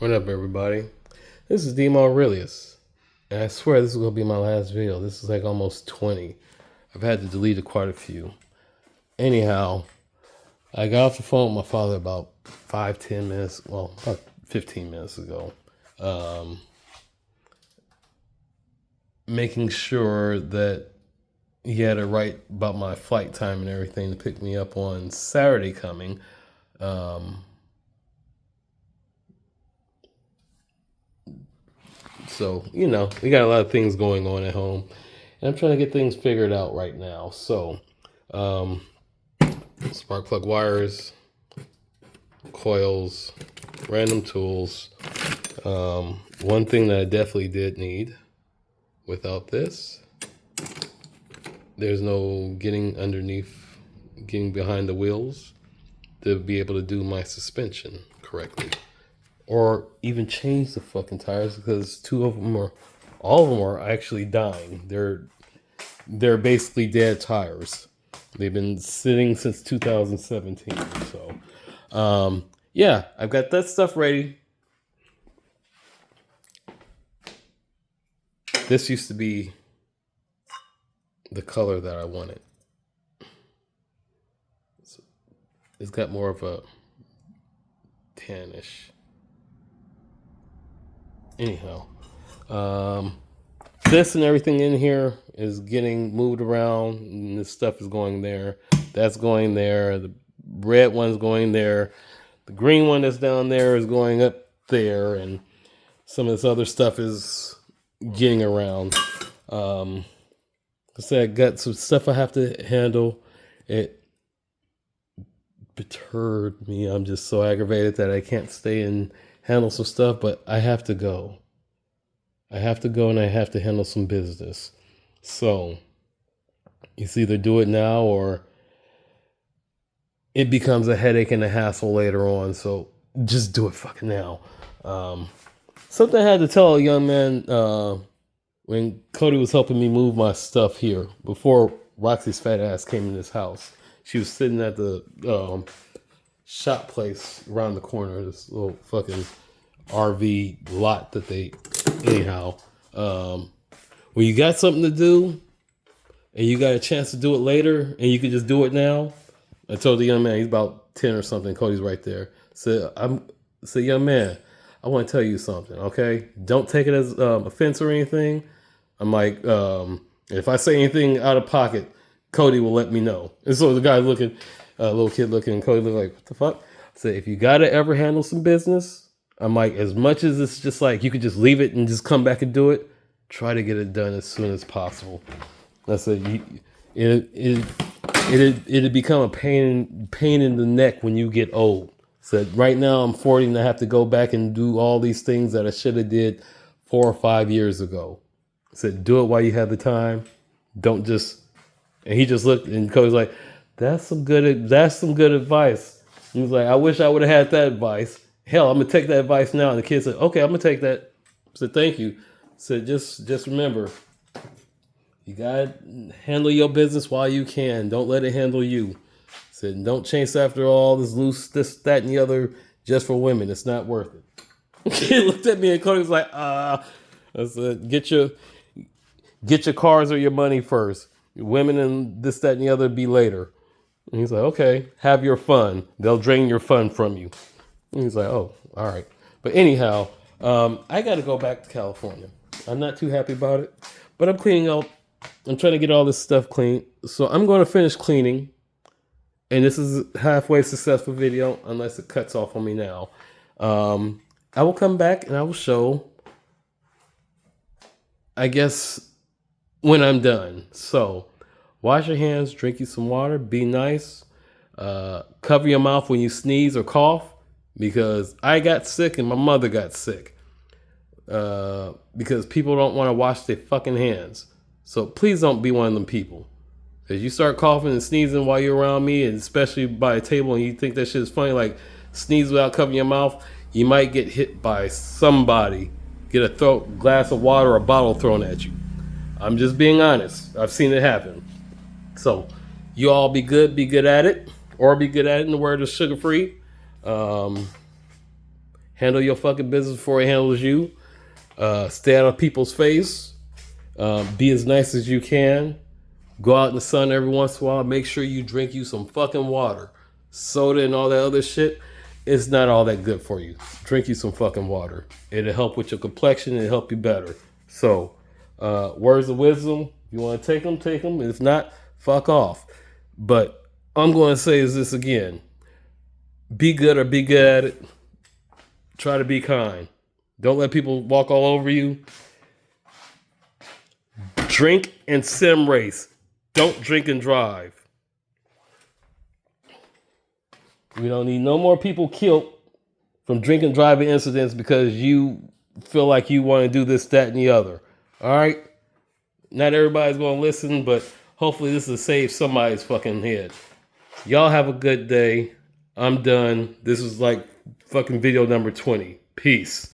What up, everybody? This is Demo Aurelius, and I swear this is going to be my last video. This is like almost 20. I've had to delete quite a few. Anyhow, I got off the phone with my father about 5-10 minutes, well, about 15 minutes ago, making sure that he had it right about my flight time and everything to pick me up on Saturday coming. So, we got a lot of things going on at home. And I'm trying to get things figured out right now. So, spark plug wires, coils, random tools. One thing that I definitely did need without this, there's no getting behind the wheels to be able to do my suspension correctly. Or even change the fucking tires, because all of them are actually dying. They're basically dead tires. They've been sitting since 2017. So, yeah, I've got that stuff ready. This used to be the color that I wanted. It's got more of a tannish. Anyhow, this and everything in here is getting moved around, and this stuff is going there. That's going there. The red one's going there. The green one that's down there is going up there, and some of this other stuff is getting around. I said I got some stuff I have to handle. It perturbed me. I'm just so aggravated that I can't stay and handle some stuff, but I have to go. I have to go and I have to handle some business. So it's either do it now or it becomes a headache and a hassle later on. So just do it fucking now. Something I had to tell a young man when Cody was helping me move my stuff here before Roxy's fat ass came in this house. She was sitting at the shop place around the corner, this little fucking RV lot that they, anyhow, when you got something to do and you got a chance to do it later and you can just do it now. I told the young man, he's about 10 or something, Cody's right there, said, young man, I want to tell you something, okay? Don't take it as offense or anything. I'm like, if I say anything out of pocket, Cody will let me know. And so the guy looking, little kid looking, Cody looked like, what the fuck? I said, if you gotta ever handle some business, I'm like, as much as it's just like you could just leave it and just come back and do it, try to get it done as soon as possible. I said, it'd become a pain in the neck when you get old. Said, right now I'm 40 and I have to go back and do all these things that I should have did 4 or 5 years ago. Said, do it while you have the time. Don't just. And he just looked, and Cody's like, that's some good advice. He was like, I wish I would have had that advice. Hell, I'm gonna take that advice now. And the kid said, okay, I'm gonna take that. I said, thank you. I said, just remember, you gotta handle your business while you can. Don't let it handle you. I said, don't chase after all this loose, this, that, and the other just for women. It's not worth it. He looked at me, and Cody was like, I said, get your cars or your money first. Women and this, that, and the other be later. And he's like, okay, have your fun. They'll drain your fun from you. And he's like, oh, all right. But anyhow, I got to go back to California. I'm not too happy about it, but I'm cleaning up. I'm trying to get all this stuff clean. So I'm going to finish cleaning. And this is a halfway successful video, unless it cuts off on me now. I will come back and I will show, I guess, when I'm done. So wash your hands, drink you some water, be nice, cover your mouth when you sneeze or cough, because I got sick and my mother got sick, because people don't want to wash their fucking hands. So please don't be one of them people. If you start coughing and sneezing while you're around me, and especially by a table, and you think that shit is funny, like sneeze without covering your mouth, you might get hit by somebody, get a glass of water or a bottle thrown at you. I'm just being honest. I've seen it happen. So you all be good at it, or be good at it in the word of Sugar Free. Handle your fucking business before it handles you. Stay out of people's face. Be as nice as you can. Go out in the sun every once in a while. Make sure you drink you some fucking water. Soda and all that other shit, it's not all that good for you. Drink you some fucking water. It'll help with your complexion. It'll help you better. So, words of wisdom. If you want to take them, take them. If not, fuck off. But I'm going to say is this again. Be good or be good at it. Try to be kind. Don't let people walk all over you. Drink and sim race. Don't drink and drive. We don't need no more people killed from drink and driving incidents because you feel like you want to do this, that, and the other. All right? Not everybody's going to listen, but hopefully this will save somebody's fucking head. Y'all have a good day. I'm done. This is like fucking video number 20. Peace.